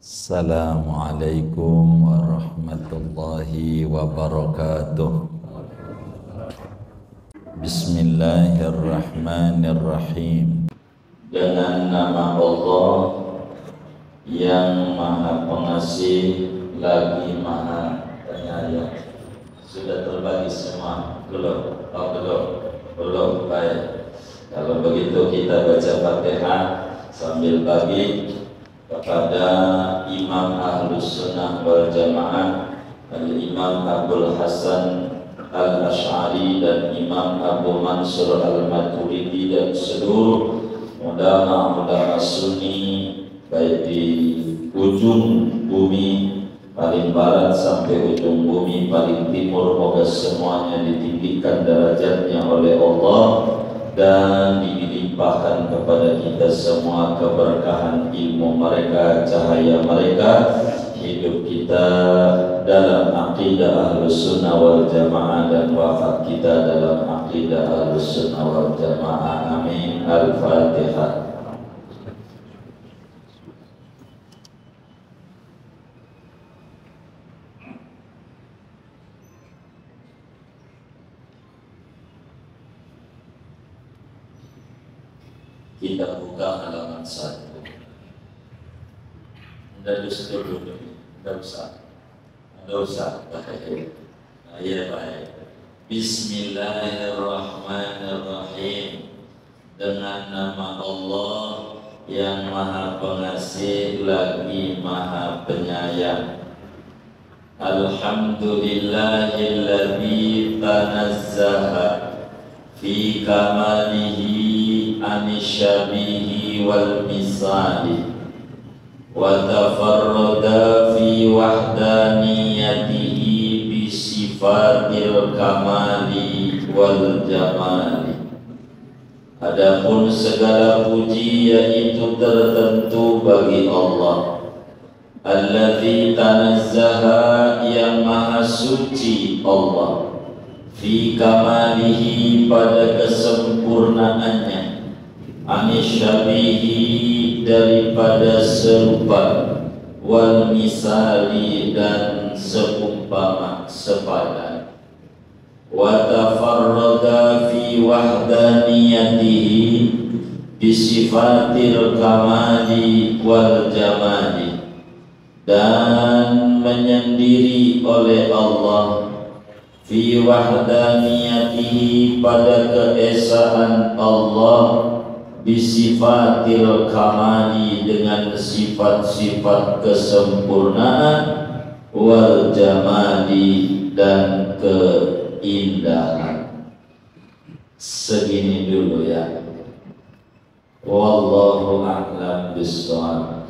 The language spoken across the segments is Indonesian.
Assalamualaikum warahmatullahi wabarakatuh. Bismillahirrahmanirrahim. Dengan nama Allah yang Maha Pengasih lagi Maha Penyayang. Sudah terbagi semua? Belum? Oh, belum. Baik. Kalau begitu kita baca Fatihah sambil bagi kepada Imam Ahlus Sunnah wal Jamaah Al-Imam Abdul Hasan Al-Ash'ari dan Imam Abu Mansur Al-Maturidi dan seluruh ulama-ulama Sunni baik di ujung bumi paling barat sampai ujung bumi paling timur, moga semuanya ditinggikan derajatnya oleh Allah dan dilimpahkan kepada kita semua keberkahan ilmu mereka, cahaya mereka, hidup kita dalam aqidah Ahlus Sunnah wal Jamaah dan wafat kita dalam aqidah Ahlus Sunnah wal Jamaah. Amin. Al-Fatihah. Kita buka halaman 1. Dari dulu, tidak usah. Ya baik. Bismillahirrahmanirrahim. Dengan nama Allah yang Maha Pengasih lagi Maha Penyayang. Alhamdulillahilladzi tanazzaha fi kamalihi anisyabihi wal misali wa tafarrada fi wahdaniyatihi bi sifatil kamali wal jamali. Adapun segala puji yaitu tertentu bagi Allah alladzi tanazzaha yang maha suci Allah fi kamalihi pada kesempurnaannya anisyabihi daripada serupa wal misali dan seumpama sepadan wa tafarrada fi wahdaniyatihi bisifatil kamali wal jamali dan menyendiri oleh Allah fi wahdaniyatihi pada keesaan Allah bisifatil kamali dengan sifat-sifat kesempurnaan wal jamali dan keindahan. Segini dulu ya. Wallahu a'lam bishawab.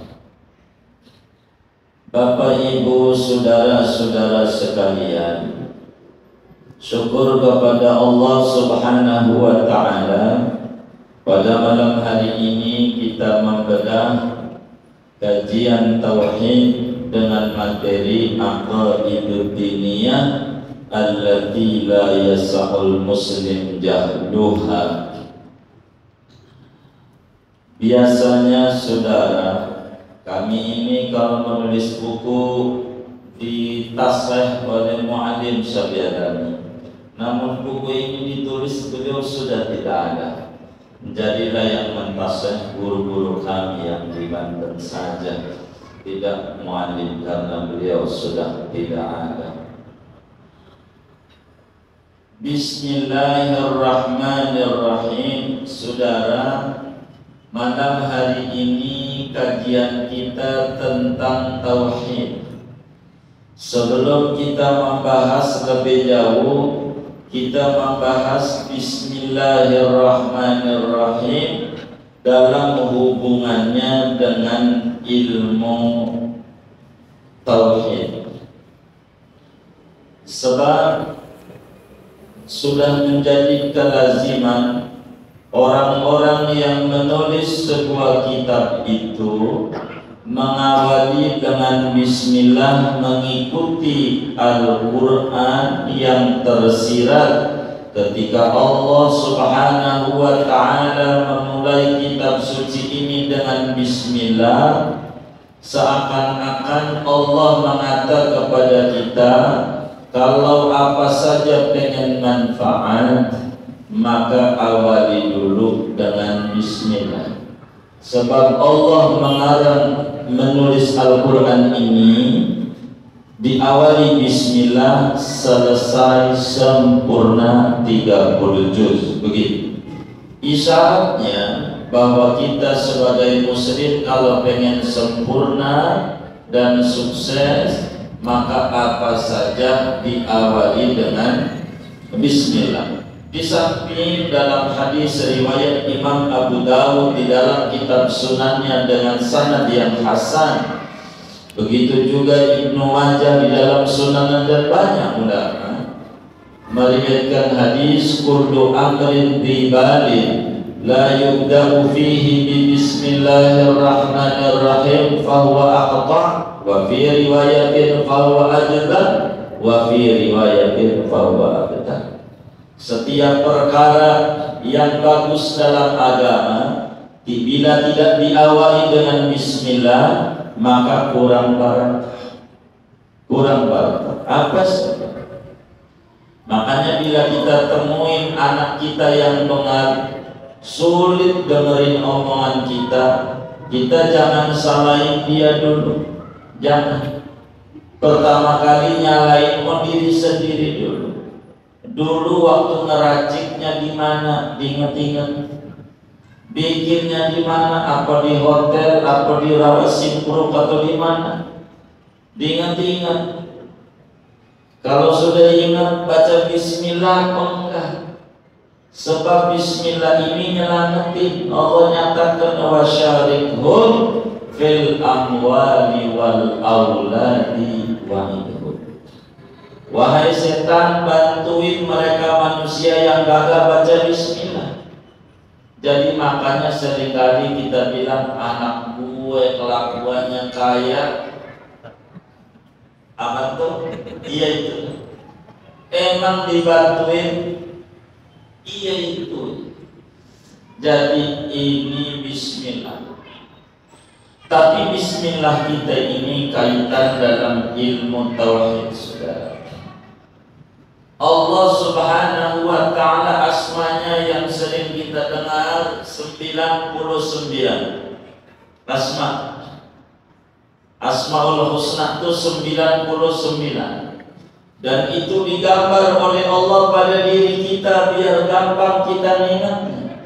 Bapak Ibu saudara-saudara sekalian, syukur kepada Allah Subhanahu wa ta'ala. Pada malam hari ini kita membedah kajian tauhid dengan materi aqaidud diniyah allati la yasahul muslim jahluha. Biasanya saudara, kami ini kalau menulis buku ditasrih oleh muallim Syabiadani, namun buku ini ditulis beliau sudah tidak ada. Jadilah yang mentasrih guru-guru kami yang di Banten saja, tidak muallim karena beliau sudah tidak ada. Bismillahirrahmanirrahim. Saudara, malam hari ini kajian kita tentang tauhid. Sebelum kita membahas lebih jauh, kita membahas Bismillahirrahmanirrahim dalam hubungannya dengan ilmu tauhid. Sebab sudah menjadi kelaziman orang-orang yang menulis sebuah kitab itu mengawali dengan bismillah, mengikuti Al-Quran yang tersirat ketika Allah Subhanahu wa ta'ala memulai kitab suci ini dengan bismillah. Seakan-akan Allah mengatakan kepada kita, kalau apa saja pengen manfaat, maka awali dulu dengan bismillah. Sebab Allah mengarang menulis Al-Quran ini diawali bismillah, selesai sempurna 30 juz. Begitu. Isyaratnya bahwa kita sebagai muslim kalau pengen sempurna dan sukses, maka apa saja diawali dengan bismillah. Di samping dalam hadis riwayat Imam Abu Dawud di dalam kitab sunannya dengan sanad yang hasan, begitu juga Ibnu Majah di dalam sunan, dan banyak ulama meriwayatkan hadis kullu amrin dibalin la yubda'u fihi bi bismillahirrahmanirrahim fahuwa aqta' wa fi riwayatin fahuwa ajda wa fi riwayatin fahuwa abda. Setiap perkara yang bagus dalam agama bila tidak diawali dengan bismillah maka kurang barakah. Kurang barakah. Apa sebab? Makanya bila kita temuin anak kita yang sulit dengerin omongan kita, kita jangan salahin dia dulu. Jangan. Pertama kali nyalain diri sendiri dulu. Dulu waktu ngeraciknya di mana, diinget-inget. Bikinnya di mana? Apa di hotel, apa di Rawasingpuruk atau di mana? Diinget-inget. Kalau sudah ingat baca bismillah apa enggak? Sebab bismillah ini nyelamatin. Allah nyatakan wasyarikhum fil amwali wal auladi wa'idhum. Wahai setan, bantuin mereka manusia yang gagal baca bismillah. Jadi makanya seringkali kita bilang anak gue kelakuannya kaya. Apa tuh? Iya itu. Emang dibantuin? Iya itu. Jadi ini bismillah. Tapi bismillah kita ini kaitan dalam ilmu tauhid, saudara. Allah Subhanahu wa ta'ala asmanya yang sering kita dengar 99 asma. Asmaul Husna itu 99, dan itu digambar oleh Allah pada diri kita biar gampang kita ingatnya.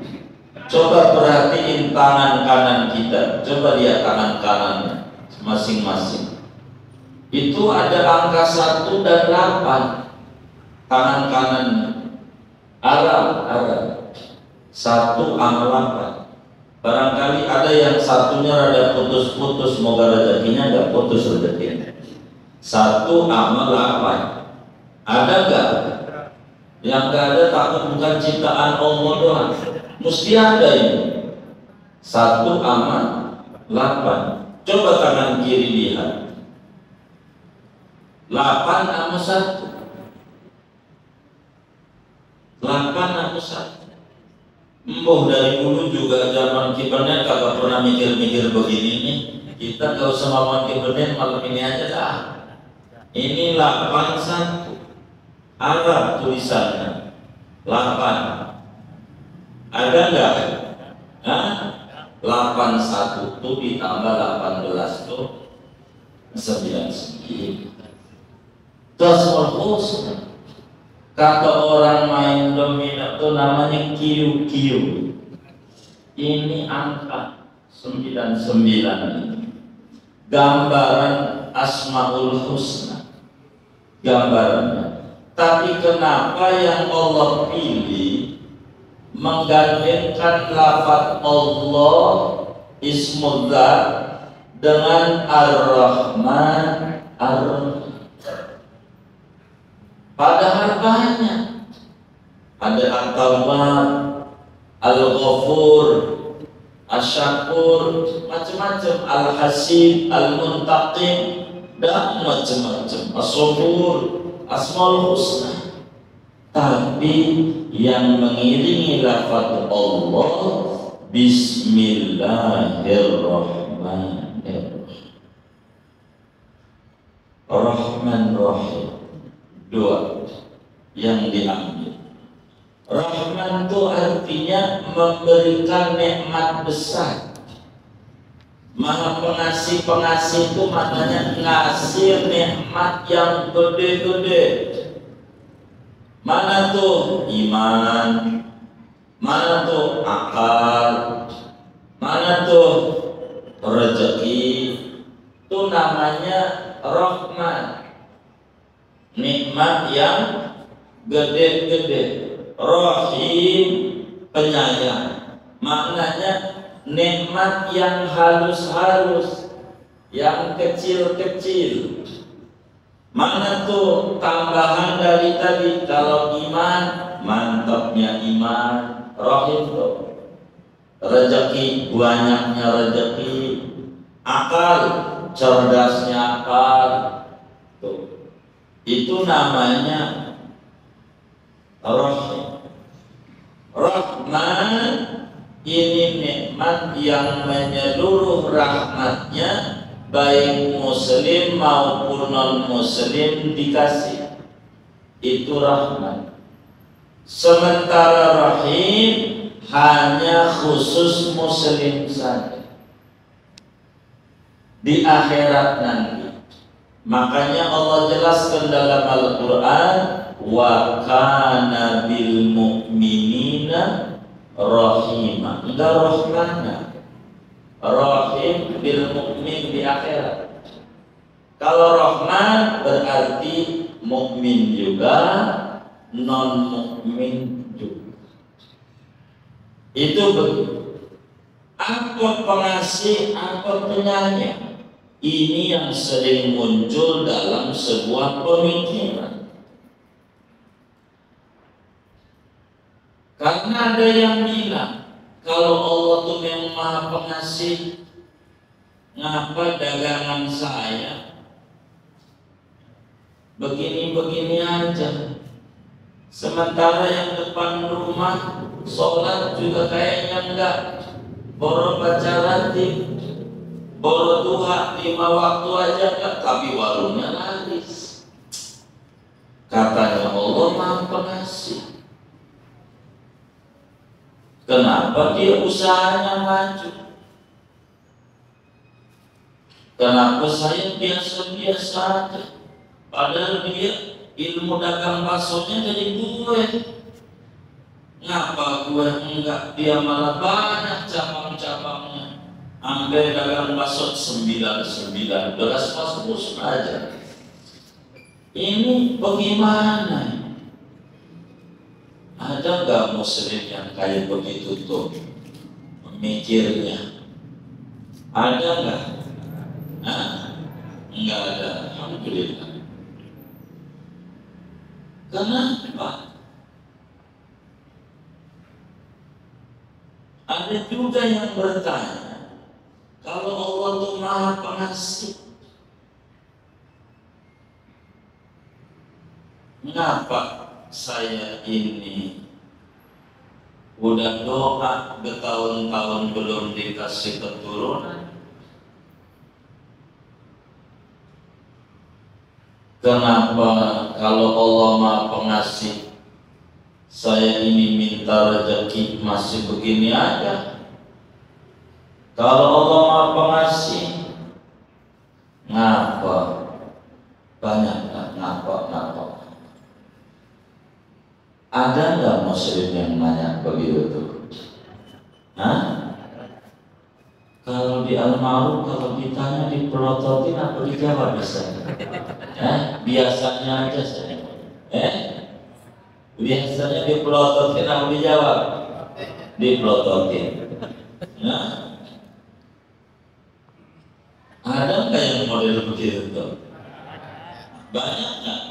Coba perhatiin tangan kanan kita, coba lihat tangan kanannya masing-masing. Itu ada angka 1 dan 8. Tangan kanan Arab 1 sama 8. Barangkali ada yang satunya rada putus-putus, moga rezekinya nggak putus rezekinya. 1 sama 8. Ada nggak? Yang nggak ada takut bukan ciptaan Allah doang. Mesti ada ini. 1 sama 8. Coba tangan kiri lihat. 8 sama 1. 8 sama 1. Embuh dari dulu juga zaman kibernet kagak pernah mikir-mikir begini nih. Kita gak usah ngomong kibernet, malam ini aja dah. Ini 81 Arab tulisannya 8. Ada enggak? 81 tuh ditambah 18 tuh 99. Terus Husna. Kata orang main domino itu namanya QQ. Ini angka 99. Gambaran Asmaul Husna. Gambarannya. Tapi kenapa yang Allah pilih menggandengkan lafaz Allah Ismullah dengan Ar-Rahman Ar-Rahim? Padahal banyak. Ada At-Tawwab, Al-Ghafur, Asy-Syakur, macam-macam, Al-Hasib, Al-Muntaqim, dan macam-macam. As-Sabur, Asmaul Husna. Tapi yang mengiringi lafaz Allah Bismillahirrahmanirrahim. Rahman Rahim, dua yang diambil. Rahman itu artinya memberikan nikmat besar. Maha pengasih, pengasih itu maknanya ngasih nikmat yang gede-gede. Mana tuh iman, mana tuh akal, mana tuh rezeki, itu namanya Rahman. Nikmat yang gede-gede. Rahim, penyayang. Maknanya nikmat yang halus-halus, yang kecil-kecil. Mana tuh tambahan dari tadi? Kalau iman, mantapnya iman. Rahim tuh rezeki, banyaknya rezeki. Akal, cerdasnya akal. Tuh. Itu namanya Rahim. Rahman ini nikmat yang menyeluruh rahmatnya, baik muslim maupun non muslim dikasih. Itu Rahman. Sementara Rahim hanya khusus muslim saja di akhirat nanti. Makanya Allah jelaskan dalam Al-Quran, wa kana bil mu'minina rahima. Enggak rahmana, rahim bil mu'min di akhirat. Kalau rahman berarti mukmin juga, non mukmin juga. Itu begitu. Apa pengasih, apa penyayang? Ini yang sering muncul dalam sebuah pemikiran. Karena ada yang bilang, kalau Allah itu memang Maha Pengasih, ngapa dagangan saya begini-begini aja? Sementara yang depan rumah sholat juga kayaknya enggak, boro baca ratib, boro duha 5 waktu aja enggak, tapi warungnya laris. Katanya Allah Maha Pengasih. Kenapa dia usahanya maju? Kenapa saya biasa-biasa aja? Padahal dia ilmu dagang baksonya jadi gue. Ngapa gue enggak? Dia malah banyak cabang-cabangnya. Ambil dagang bakso 99 beras pas aja. Ini bagaimana? Ada nggak muslim yang kayak begitu tuh mikirnya? Ada nggak? Nggak ada. Alhamdulillah. Kenapa? Ada juga yang bertanya, kalau Allah itu Maha Pengasih, mengapa saya ini udah doa bertahun-tahun belum dikasih keturunan? Kenapa kalau Allah Maha Pengasih, saya ini minta rezeki masih begini aja? Kalau Allah Maha Pengasih, ngapa banyak ngapa? Ada nggak muslim yang nanya begitu tuh? Kalau di Al-Ma'ruf, kalau ditanya dipelototin apa dijawab biasanya? Biasanya aja saya. Biasanya dipelototin apa dijawab? Dipelototin. Ada nggak yang model begitu tuh? Banyak nggak?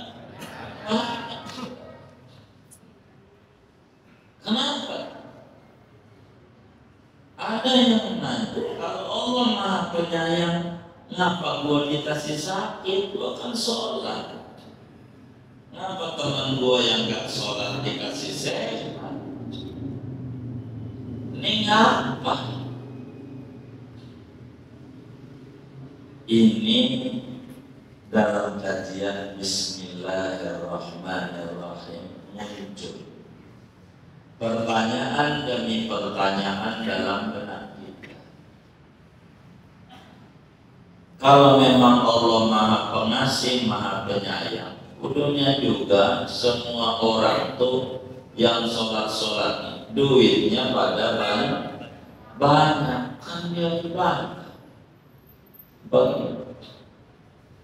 Kenapa? Ada yang nanya, kalau Allah Maha Penyayang, ngapa gua dikasih sakit? Gua kan sholat. Ngapa teman gua yang gak sholat dikasih sehat? Ini ngapa? Ini dalam kajian Bismillahirrahmanirrahim muncul pertanyaan demi pertanyaan dalam benak kita. Kalau memang Allah Maha Pengasih, Maha Penyayang, kudunya juga semua orang tuh yang sholat duitnya pada banyak, kan dia ibadah. Begitu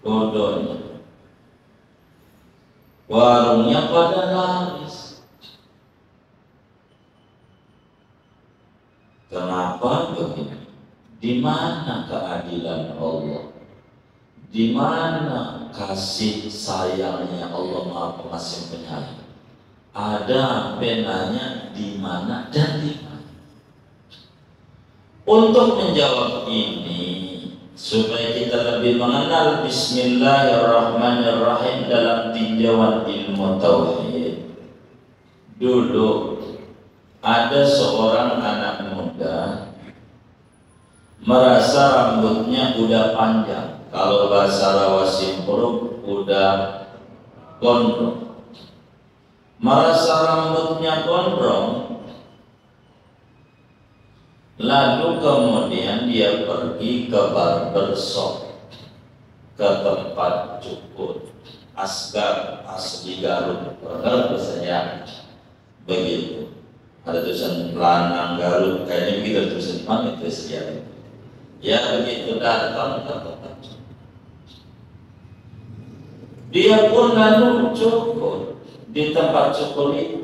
bodohnya, warungnya pada laris. Kenapa begitu? Di mana keadilan Allah? Di mana kasih sayangnya Allah Maha Pengasih Penyayang? Ada penanya di mana dan di mana? Untuk menjawab ini, supaya kita lebih mengenal Bismillahirrahmanirrahim dalam tinjauan ilmu tauhid. Dulu ada seorang anak muda merasa rambutnya udah panjang, kalau bahasa Rawa Simpruk udah gondrong. Merasa rambutnya gondrong, lalu kemudian dia pergi ke barbershop, ke tempat cukur. Asgar asli Garut, Garut saya begitu. Ada tulisan Lanang Garut, kayaknya begitu tulisan mana itu sejarah. Ya begitu datang ke tempat cukur. Dia pun lalu cukur di tempat cukur itu.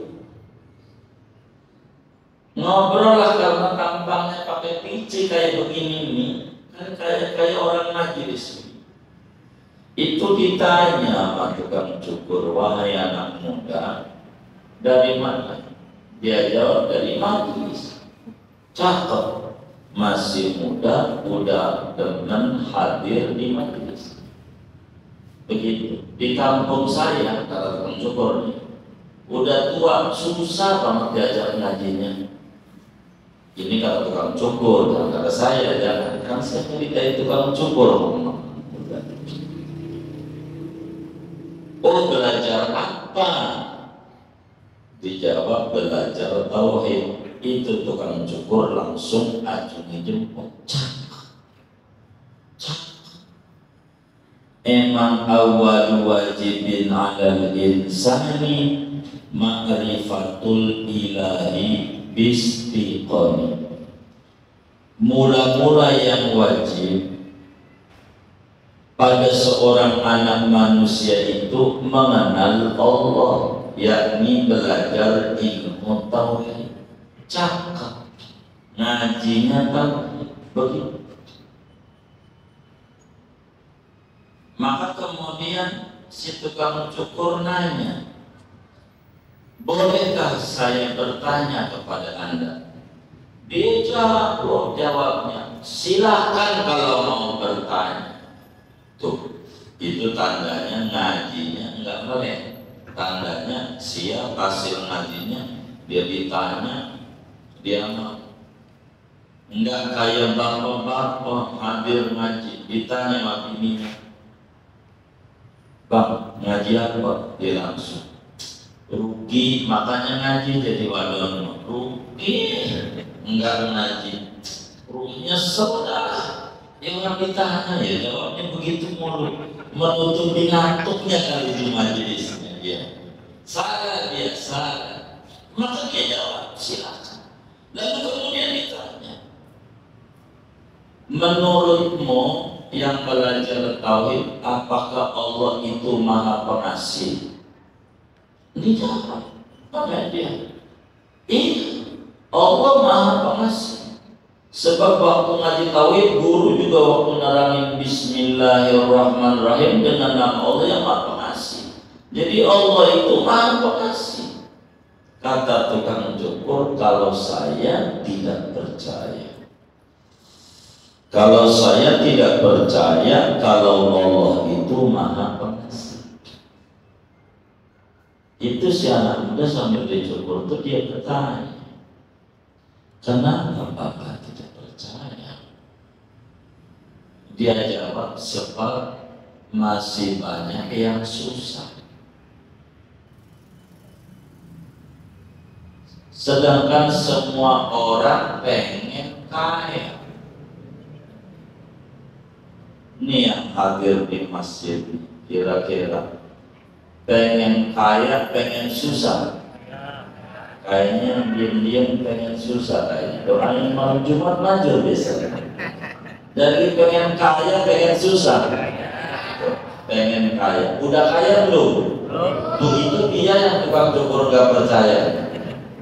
Ngobrol lah karena tampangnya pakai pici kayak begini nih, kan kayak orang majelis. Itu ditanya sama tukang cukur, wahai anak muda, dari mana? Dia jawab, dari majelis. Cakep, masih muda, udah demen hadir di majelis. Begitu. Di kampung saya, kata tukang cukur nih, udah tua, susah banget diajak ngajinya. Ini kata tukang cukur, kata saya jangan, kan saya cerita itu tukang cukur. Oh, belajar apa? Dijawab belajar tauhid. Itu tukang cukur langsung acungi jempol. Emang awal wajibin 'alal insani ma'rifatul ilahi bistiqoni. Mula-mula yang wajib pada seorang anak manusia itu mengenal Allah, yakni belajar ilmu tauhid. Cakap ngajinya kan begitu. Maka kemudian si tukang cukur nanya, bolehkah saya bertanya kepada Anda? Dia jawabnya, silakan kalau mau bertanya. Tuh, itu tandanya ngajinya enggak melek. Tandanya siap hasil ngajinya, dia ditanya, dia mau. Enggak kayak bapak-bapak hadir ngaji, ditanya sama bininya, Bang, ngaji apa? Dia langsung rugi, makanya ngaji jadi wadon. Rugi, enggak ngaji, ruginya sudah. Yang ditanya ya jawabnya begitu mulu, menutupi ngantuknya kali di majelisnya dia. Salah dia, salah. Maka dia jawab, silakan. Lalu kemudian ditanya, menurutmu yang belajar tauhid, apakah Allah itu Maha Pengasih? Dijawab, apa dia? Iya, Allah Maha Pengasih. Sebab waktu ngaji tauhid, guru juga waktu nerangin Bismillahirrahmanirrahim dengan nama Allah yang Maha Pengasih. Jadi Allah itu Maha Pengasih. Kata tukang cukur, kalau saya tidak percaya. Kalau saya tidak percaya kalau Allah itu Maha Pengasih. Itu si anak muda sambil dicukur itu dia bertanya, kenapa Bapak tidak percaya? Dia jawab, sebab masih banyak yang susah. Sedangkan semua orang pengen kaya. Ini yang hadir di masjid, kira-kira pengen kaya, pengen susah. Kayaknya diam-diam pengen susah kayaknya. Doain malam Jumat maju biasanya. Jadi pengen kaya, pengen susah. Pengen kaya. Udah kaya belum? Tuh itu dia yang tukang cukur gak percaya.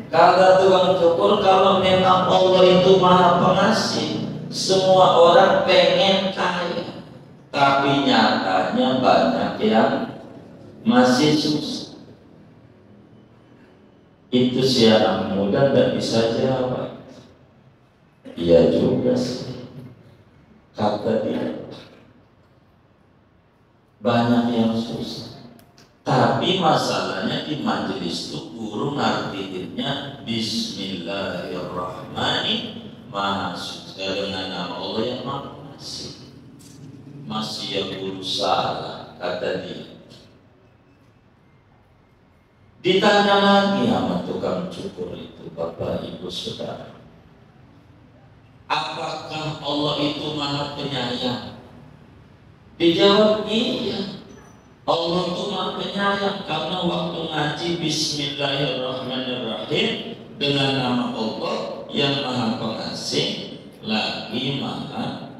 Kata tukang cukur, kalau memang Allah itu maha pengasih, semua orang pengen kaya. Tapi nyatanya banyak yang masih susah. Itu si anak muda tidak bisa jawab. Iya juga sih, kata dia. Banyak yang susah. Tapi masalahnya di majelis itu guru ngartiinnya Bismillahirrahmanirrahim, maha suci, dengan nama Allah yang maha pengasih. Masih ya guru salah, kata dia. Ditanya lagi sama tukang cukur itu, Bapak Ibu Saudara, apakah Allah itu maha penyayang? Dijawab iya, Allah itu maha penyayang karena waktu ngaji Bismillahirrahmanirrahim dengan nama Allah yang maha pengasih lagi maha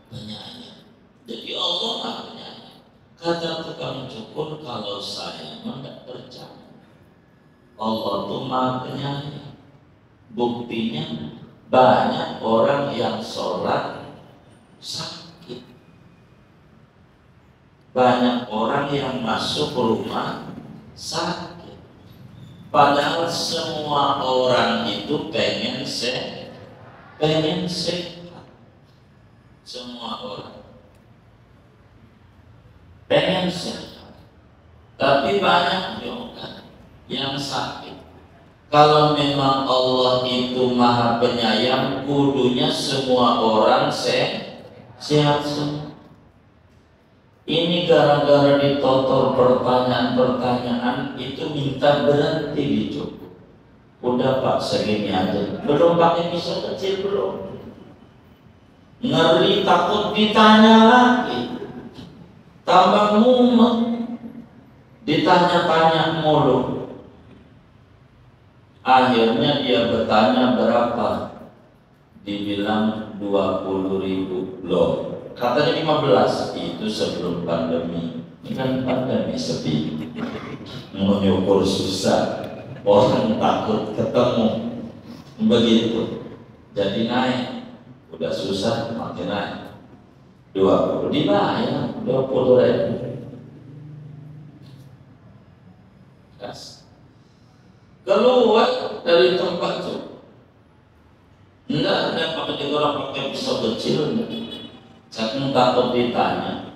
penyayang. Jadi Allah maha penyayang. Kata tukang cukur, kalau saya tidak percaya Allah itu maha penyayang. Buktinya banyak orang yang sholat sakit, banyak orang yang masuk rumah sakit. Padahal semua orang itu pengen sehat. Semua orang pengen sehat, tapi banyak juga yang sakit. Kalau memang Allah itu maha penyayang, kudunya semua orang sehat semua. Ini gara-gara ditotor pertanyaan-pertanyaan itu minta berhenti dicukur. Udah Pak, segini aja. Belum pakai pisau kecil belum. Ngeri takut ditanya lagi. Tambah mumet, ditanya-tanya mulu. Akhirnya dia bertanya berapa, dibilang 20.000. Loh, katanya 15. Itu sebelum pandemi. Ini kan pandemi sepi, mau nyukur susah, orang takut ketemu, begitu. Jadi naik, udah susah makin naik. 20 dibayar 20.000. Kas. Keluar dari tempat itu, enggak ada pakai orang pakai pisau kecil, saking takut ditanya.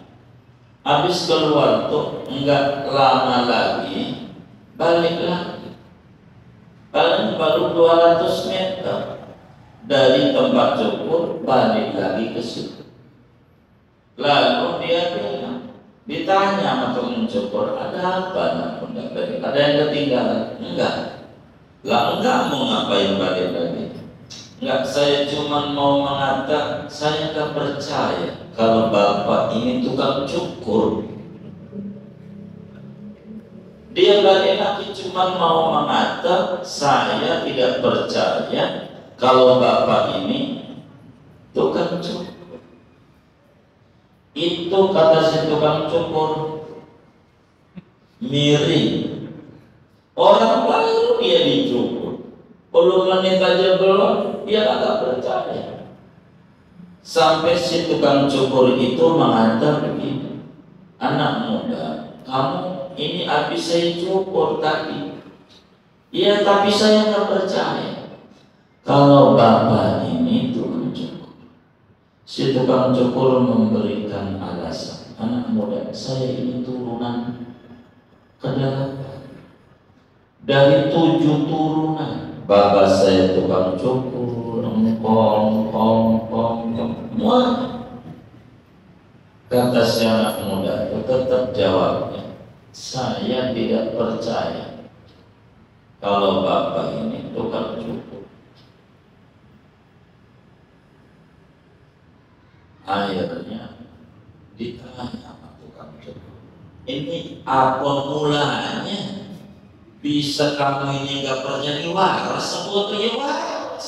Habis keluar tuh enggak lama lagi balik lagi. Paling baru 200 meter dari tempat cukur, balik lagi ke situ. Lalu dia bilang, ditanya sama tukang cukur, ada apa? Ada yang ketinggalan? Enggak. Lah enggak, mau ngapain balik lagi? Enggak, saya cuma mau mengatakan saya enggak percaya kalau Bapak ini tukang cukur. Dia balik lagi cuma mau mengatakan saya tidak percaya kalau Bapak ini tukang cukur. Itu kata si tukang cukur miring. Orang baru dia dicukur, 10 menit aja belum, dia agak percaya. Sampai si tukang cukur itu mengatakan begini, anak muda, kamu ini habis saya cukur tadi. Iya, tapi saya nggak percaya kalau Bapak ini tukang cukur. Si tukang cukur memberikan alasan, anak muda, saya ini turunan ke-8 dari 7 turunan. Bapak saya tukang cukur, Kata si anak muda itu tetap jawabnya, saya tidak percaya kalau bapak ini tukang cukur. Akhirnya ditanya sama tukang cukur, ini apa mulanya bisa kamu ini nggak percaya waras? Apa ya waras?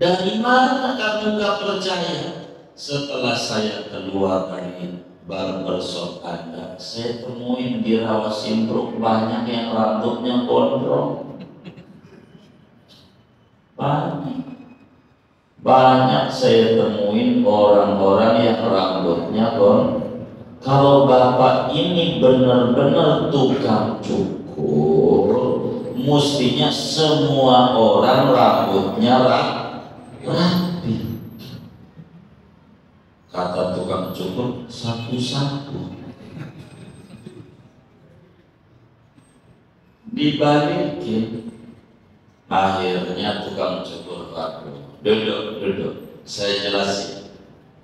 Dari mana kamu nggak percaya? Setelah saya keluar dari barbershop Anda, saya temuin di Rawasimpruk banyak yang rambutnya gondrong. Banyak saya temuin orang-orang yang rambutnya gondrong. Kalau bapak ini benar-benar tukang cukur, mestinya semua orang rambutnya rapi. Kata tukang cukur, sapu-sapu. Dibalikin. Akhirnya tukang cukur ragu. Duduk. Saya jelasin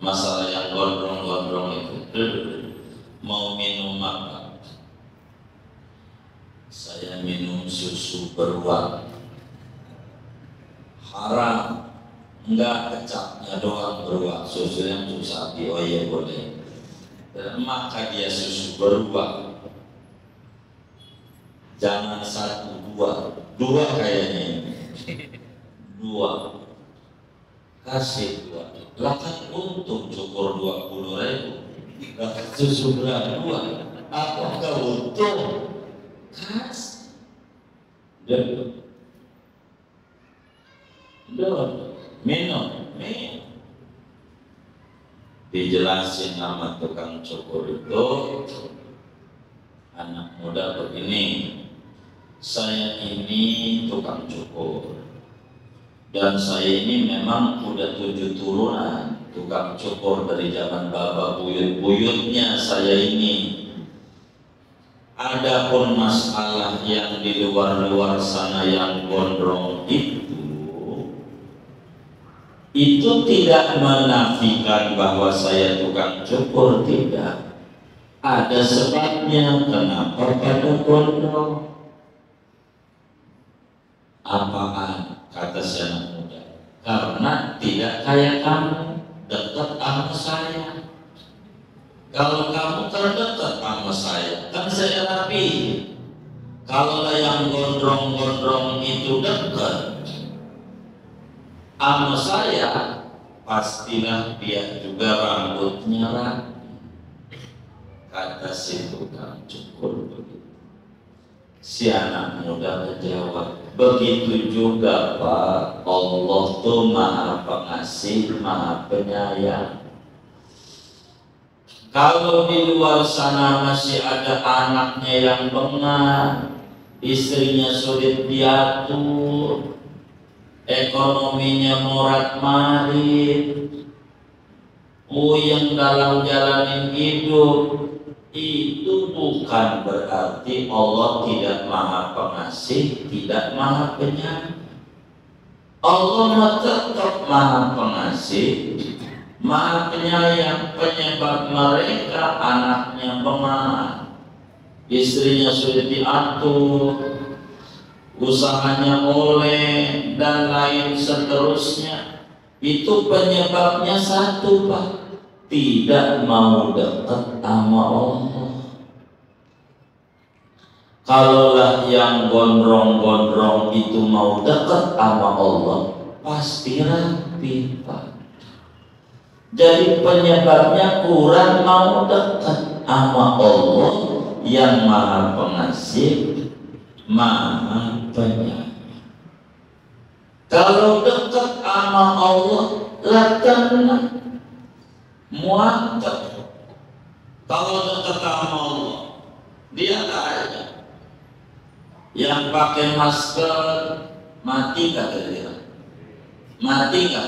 masalah yang gondrong-gondrong itu. Duduk. Mau minum apa? Saya minum susu beruang. Haram. Enggak, kecapnya doang beruang, susunya susu sapi. Oh iya boleh. Maka dia susu beruang. Jangan 1, 2 kayaknya ini. 2. Kasih 2. Lah kan untung cukur 20.000. Susu beruang. Apakah untung? Kasih. Minum. Dijelasin nama tukang cukur itu, anak muda begini, saya ini tukang cukur, dan saya ini memang udah 7 turunan tukang cukur dari zaman bapak buyut-buyutnya saya ini. Adapun masalah yang di luar sana yang gondrong itu tidak menafikan bahwa saya tukang cukur, tidak. Ada sebabnya kenapa pada gondrong. Apaan? Kata si anak muda, karena tidak kayak kamu dekat sama saya. Kalau kamu terdekat sama saya, kan saya rapi. Kalau yang gondrong-gondrong itu dekat sama saya, pastilah dia juga rambutnya rapi. Kata si tukang cukur begitu. Si anak muda menjawab, begitu juga Pak, Allah tuh Maha Pengasih, Maha Penyayang. Kalau di luar sana masih ada anaknya yang bengah, istrinya sulit diatur, ekonominya morat-marit, puyeng dalam jalanin hidup, itu bukan berarti Allah tidak Maha Pengasih, tidak Maha Penyayang. Allah tetap Maha Pengasih, Maha Penyayang. Penyebab mereka anaknya bengah, istrinya sudah diatur, usahanya oleh, dan lain seterusnya. Itu penyebabnya satu Pak, tidak mau dekat sama Allah. Kalaulah yang gondrong-gondrong itu mau dekat sama Allah, pasti rapi Pak. Jadi penyebabnya kurang mau dekat sama Allah yang Maha Pengasih, Maha Penyayang. Kalau dekat sama Allah, lakukanlah muatak. Kalau dekat sama Allah, dia tanya, yang pakai masker mati gak kira? Mati gak?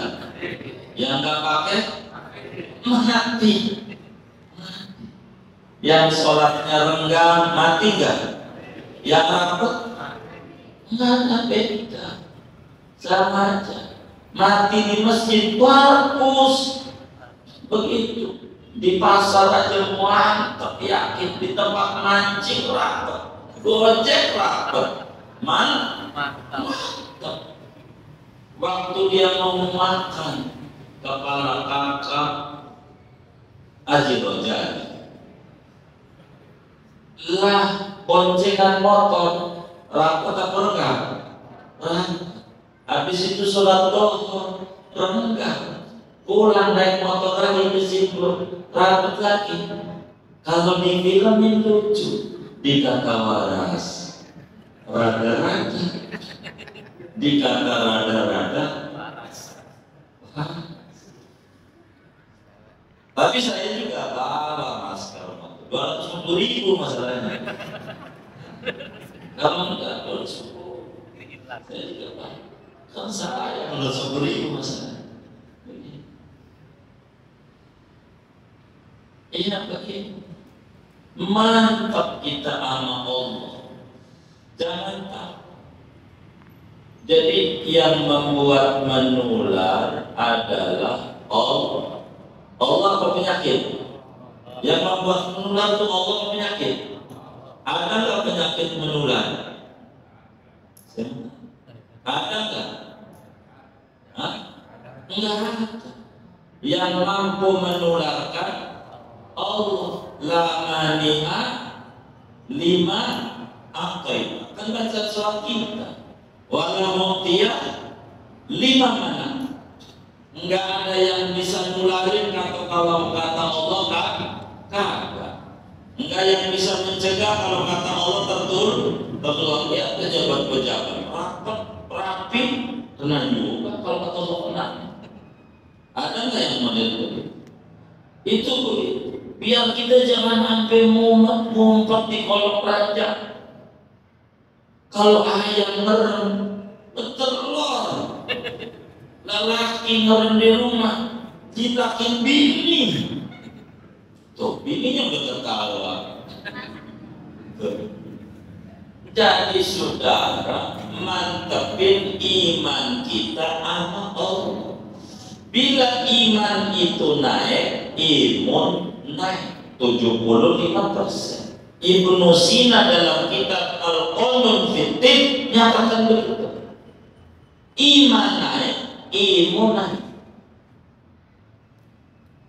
Yang gak pakai mati. Yang sholatnya renggang mati gak? Yang rapet nggak ada beda, sama aja. Mati di masjid bagus, begitu. Di pasar aja mantap, yakin. Di tempat mancing rapet, gojek rapet, mantap. Waktu dia mau makan kepala kakak Haji Rojali, lah boncengan motor rapet apa enggak? Habis itu sholat duhur renggak, pulang naik motor lagi ke situ rapet lagi. Kalau di film ini lucu, di Kakak Waras rada-rada, di Kakak rada-rada. Tapi saya juga bawa masker 250.000 masalahnya. Kalau enggak 210, saya juga bawa. Kan saya 210.000 masalahnya. Iya begini. Mantap kita sama Allah. Jangan takut. Jadi yang membuat menular adalah Allah. Allah apa penyakit? Yang membuat menular itu Allah apa penyakit? Ada nggak penyakit menular? Ada nggak? Enggak ada. Yang mampu menularkan Allah. La mani'a lima aqaim. Kan baca surat kita. Wala mu'tiyah lima mana. Enggak ada yang bisa nularin kalau kata Allah kan? Kagak. Enggak yang bisa mencegah kalau kata Allah tertular. Lihat pejabat-pejabat rapi, kena juga kalau kata Allah kena. Ada nggak yang model begitu? Itu biar kita jangan sampai ngumpet di kolong raja. Kalau ayam ngerem, bertelur. Lelaki ngerem di rumah, ditakin bini. Tuh, bininya udah tertawa. Jadi saudara, mantepin iman kita sama Allah. Bila iman itu naik, imun naik 75%. Ibnu Sina dalam kitab Al-Qanun Fittib nyatakan begitu. Iman naik, imun naik.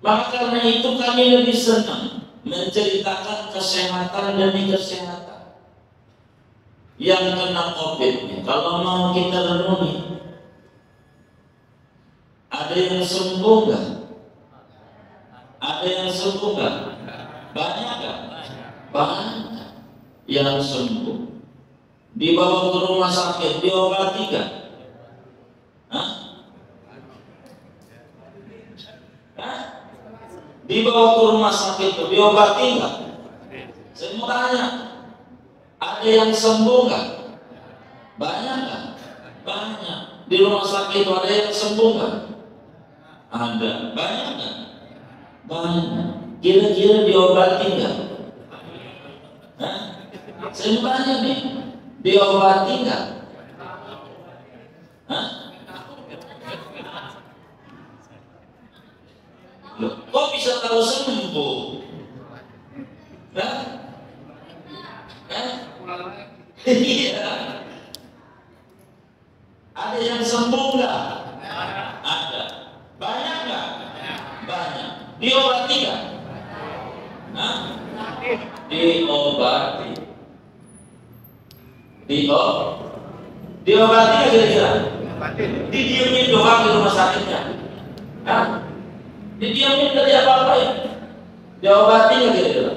Maka karena itu kami lebih senang menceritakan kesehatan demi kesehatan. Yang kena COVID-nya, kalau mau kita renungi, ada yang sembuh nggak? Ada yang sembuh nggak? Banyak nggak? Banyak yang sembuh. Dibawa ke rumah sakit, diobati nggak? Dibawa ke rumah sakit, diobati nggak? Saya mau tanya, ada yang sembuh nggak? Banyak nggak? Banyak. Di rumah sakit ada yang sembuh nggak? Ada. Banyak nggak? Banyak. Kira-kira diobati nggak? Saya mau tanya nih, diobati nggak? Loh, kok bisa tahu sembuh? Iya. Ada yang sembuh nggak? Ada. Banyak nggak? Banyak. Diobati nggak? Diobati. Diobati nggak kira-kira? Didiemin doang di rumah sakitnya. Didiemin dari apa-apain. Diobati nggak kira-kira?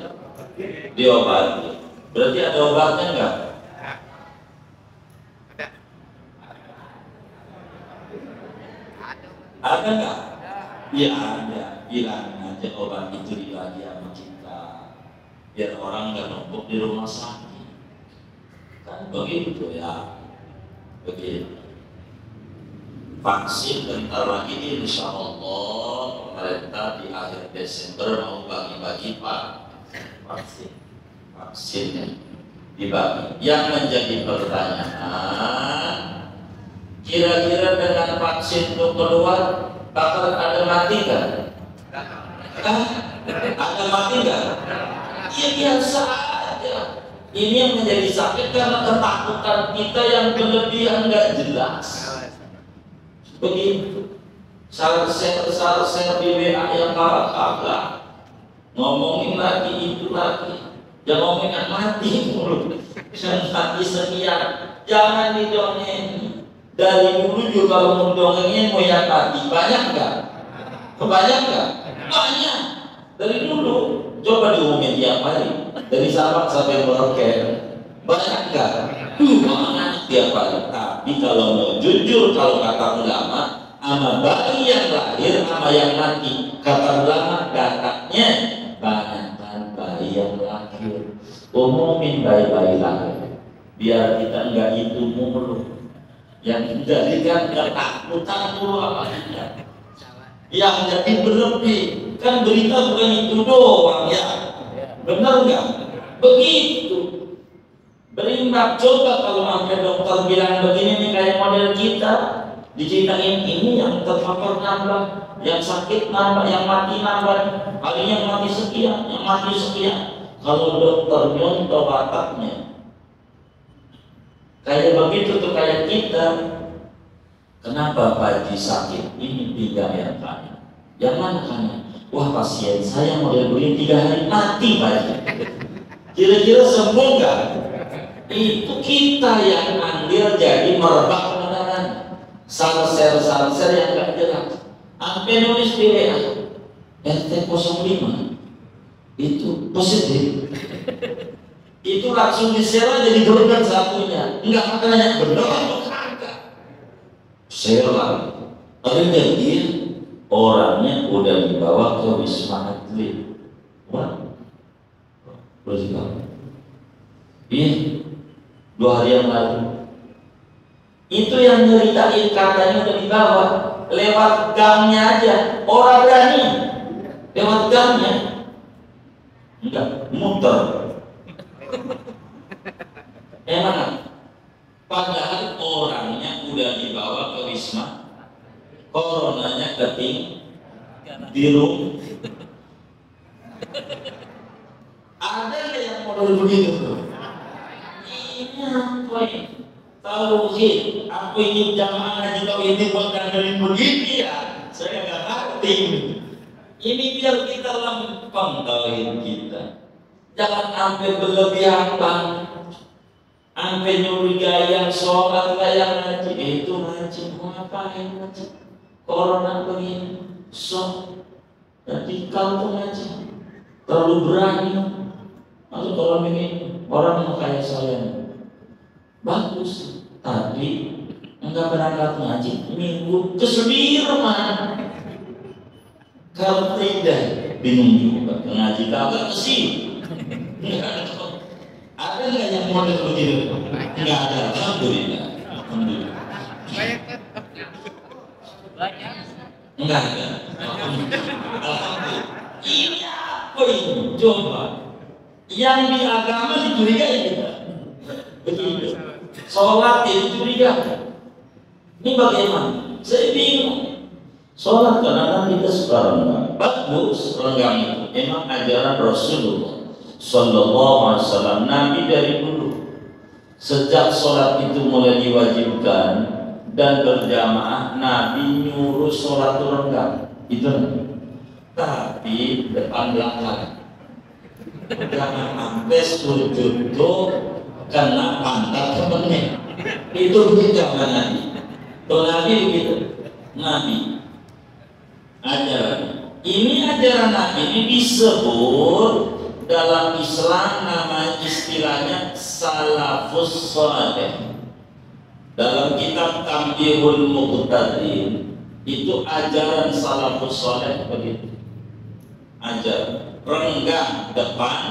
Diobati. Berarti ada obatnya nggak? Ada nggak? Ya ada. Bilangin aja obat itu dibagi sama kita, biar orang nggak numpuk di rumah sakit. Kan begitu ya. Begitu. Vaksin bentar lagi insya Allah pemerintah di akhir Desember mau bagi-bagi vaksinnya dibagi. Yang menjadi pertanyaan, kira-kira dengan vaksin itu keluar bakal ada mati kan? Ah, ada mati nggak? Ya biasa aja. Ini yang menjadi sakit karena ketakutan kita yang berlebihan nggak jelas. Begitu. Share di WA yang kagak ngomongin lagi itu lagi, yang ngomongin mati mulu, yang mati sekian, jangan didongeng. Dari dulu juga kalau mau dongengin mau yang mati banyak nggak? Kebanyak nggak? Banyak. Dari dulu coba diumumin tiap hari, dari Sabang sampai Merauke, banyak nggak? Banyak tiap hari. Tapi kalau mau jujur, kalau kata ulama, sama bayi yang lahir sama yang mati, kata ulama datanya banyakkan bayi yang lahir. Umumin bayi-bayi lahir biar kita enggak itu mulu yang dijadikan ketakutan dulu apa tidak yang jadi berlebih. Kan berita bukan itu doang ya, benar nggak? Begitu berimbang. Coba kalau sampai dokter bilang begini nih, kayak model kita diceritain ini yang terpapar nambah, yang sakit nambah, yang mati nambah, paling yang mati sekian, yang mati sekian. Kalau dokter nyontoh wataknya kayak begitu tuh kayak kita, kenapa Pak Haji sakit? Ini pinggang yang kanan. Yang mana kanan? Wah, pasien saya model begini 3 hari mati Pak Haji. Kira-kira sembuh nggak? Itu kita yang ambil jadi merebak kebenaran. Salser yang nggak jelas. Sampai nulis di WA RT05 itu positif. Itu langsung di-share jadi gelombang satunya. Enggak makanya benar atau kagak. Share lagi. Akhirnya dia orangnya udah dibawa ke Wisma Atlet. Wah, berarti iya, 2 hari yang lalu. Itu yang nyeritain katanya udah dibawa lewat gangnya aja. Orang berani lewat gangnya. Enggak, muter. Emang padahal orangnya udah dibawa ke Wisma, coronanya keting biru. Ada nggak yang model begitu tuh? Ini apa ini? Tauhid. Apa ini jamaah ngaji tauhid buat ngandelin begini ya? Saya nggak ngerti. Ini biar kita lempeng tauhid kita. Jangan sampai berlebihan bang, sampai nyuriga yang sholat kayak ngaji. Itu ngaji, mau ngapain ngaji? Corona begini, radikal tuh ngaji, terlalu berani. Masuk kalau begini, orang mau kayak saya, bagus. Tapi enggak berangkat ngaji, minggu kesudirman. Kalau tidak, bingung juga ngaji kagak kesini. Ada nggak yang model begitu? Nggak ada. Alhamdulillah. Alhamdulillah. Nggak ada. Alhamdulillah. Ini apa ini? Coba. Yang di agama dicurigai kita. Begitu. Sholat dicurigai. Ini bagaimana? Saya bingung. Sholat kadang-kadang kita suka renggang. Bagus renggang itu. Memang ajaran Rasulullah Sallallahu Alaihi Wasallam. Nabi dari dulu sejak sholat itu mulai diwajibkan dan berjamaah, Nabi nyuruh sholat renggang. Itu Nabi. Tapi depan belakang. Jangan sampai sujud itu kena pantat temennya. Itu begitu kan Nabi. Tuh Nabi begitu. Nabi ajaran. Ini ajaran Nabi ini disebut dalam Islam nama istilahnya salafus saleh. Dalam kitab Tambihul Muqtadin itu ajaran salafus saleh begitu. Ajar renggang depan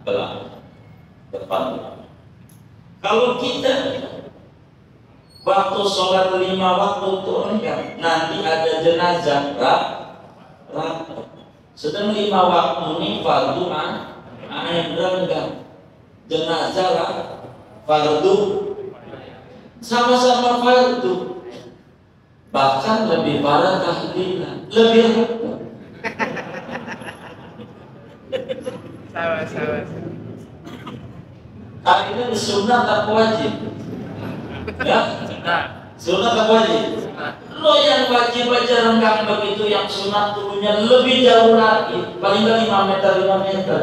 belakang, depan belakang. Kalau kita waktu sholat 5 waktu itu renggang, nanti ada jenazah rapat. Sedang 5 waktu ini fardu ain renggang, jenazah fardu, sama-sama fardu, bahkan lebih parah tahlilan, lebih repot. Sama-sama. Akhirnya sunat apa wajib? Ya? Sunat apa wajib? Lo yang wajib aja renggang begitu, yang sunat turunnya lebih jauh lagi, paling nggak 5 meter 5 meter.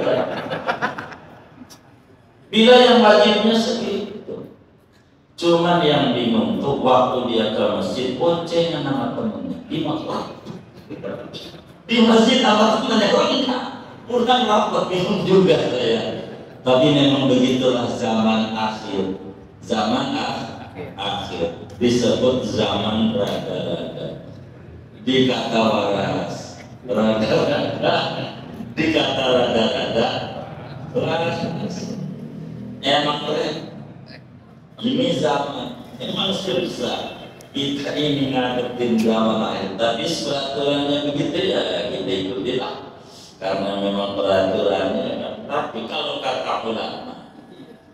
Bila yang wajibnya segitu, cuman yang bingung tuh waktu dia ke masjid, boncengnya nama temennya di masjid nama temennya, kok enggak? Kurang apa? Bingung juga saya. Tapi memang begitulah zaman akhir, zaman akhir disebut zaman rada-rada, dikata waras rada-rada, dikata rada-rada waras. Emang keren. Ini zaman emang susah. Kita ini ngadepin zaman akhir, tapi peraturannya begitu ya kita ikutilah. Karena memang peraturannya. Tapi kalau kata ulama,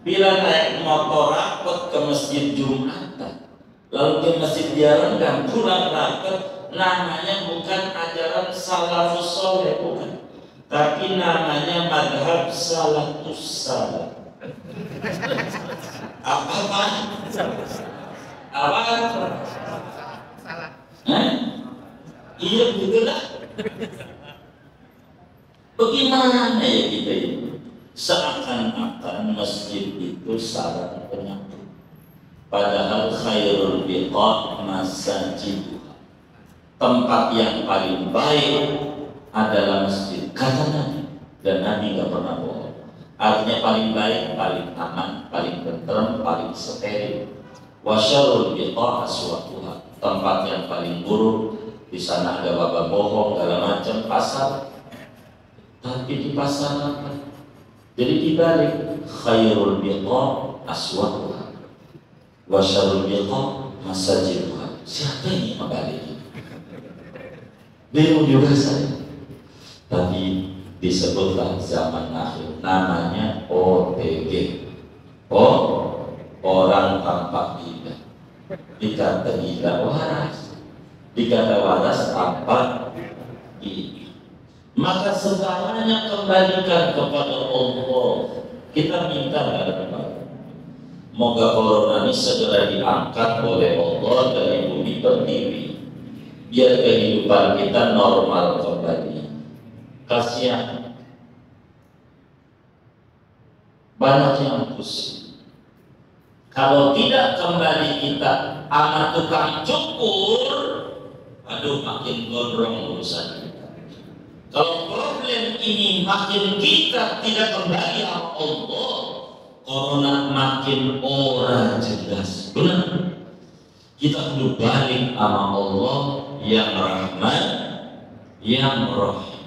bila naik motor rapat ke masjid Jumatan, lalu ke masjid Jaranggang pulang rapat, namanya bukan ajaran salafus soleh, bukan, tapi namanya madhab salafus salaf. Apa? Salah. Iya begitulah. Bagaimana ya kita ini? Seakan-akan masjid itu sarana penyambung. Padahal khairul biqa masajid. Tempat yang paling baik adalah masjid. Kata Nabi, dan Nabi nggak pernah bohong. Artinya paling baik, paling aman, paling tenteram, paling steril. Wa syarrul biqa aswatuha. Tempat yang paling buruk, di sana ada bapak bohong, segala macam, pasar. Tapi di pasaran, jadi dibalik, khairul biqa aswatuha wa syarrul biqa masajiduha. Siapa ini membalik? Bingung juga saya. Tapi disebutlah zaman akhir, namanya OTG, orang tanpa gila. Dikata gila waras, dikata waras tanpa gila. Maka segalanya kembalikan kepada Allah. Kita minta kepada Allah, moga corona ini segera diangkat oleh Allah dari bumi pertiwi, biar kehidupan kita normal kembali. Kasihan, banyak yang pusing. Kalau tidak kembali kita sama tukang cukur, aduh makin gondrong urusan kita. Kalau problem ini makin kita tidak kembali sama Allah, corona makin orang jelas. Benar? Kita kudu balik sama Allah yang Rahman, yang Rahim.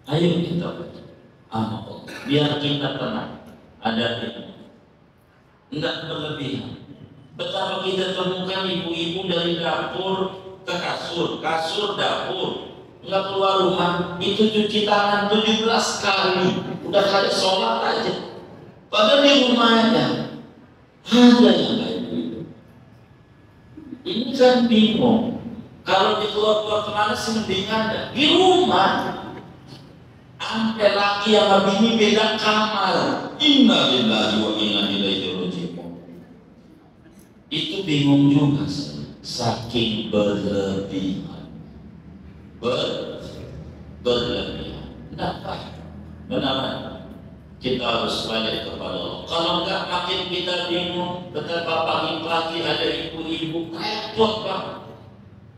Ayo kita balik sama Allah, biar kita tenang. Ada ini, enggak berlebihan. Betapa kita temukan ibu-ibu dari dapur ke kasur, kasur dapur. Nggak keluar rumah, itu cuci tangan 17 kali, udah kayak sholat aja. Padahal di rumahnya ada yang kayak gitu. Ini kan bingung. Kalau di keluar kemana sih mending ada di rumah. Sampai laki sama bini beda kamar. Inna lillahi wa inna ilaihi raji'un. Itu bingung juga sih. Saking berlebihan. Berlebihan. Kenapa? Kita harus balik kepada Allah. Kalau enggak makin kita bingung. Betapa pagi-pagi ada ibu-ibu repot banget.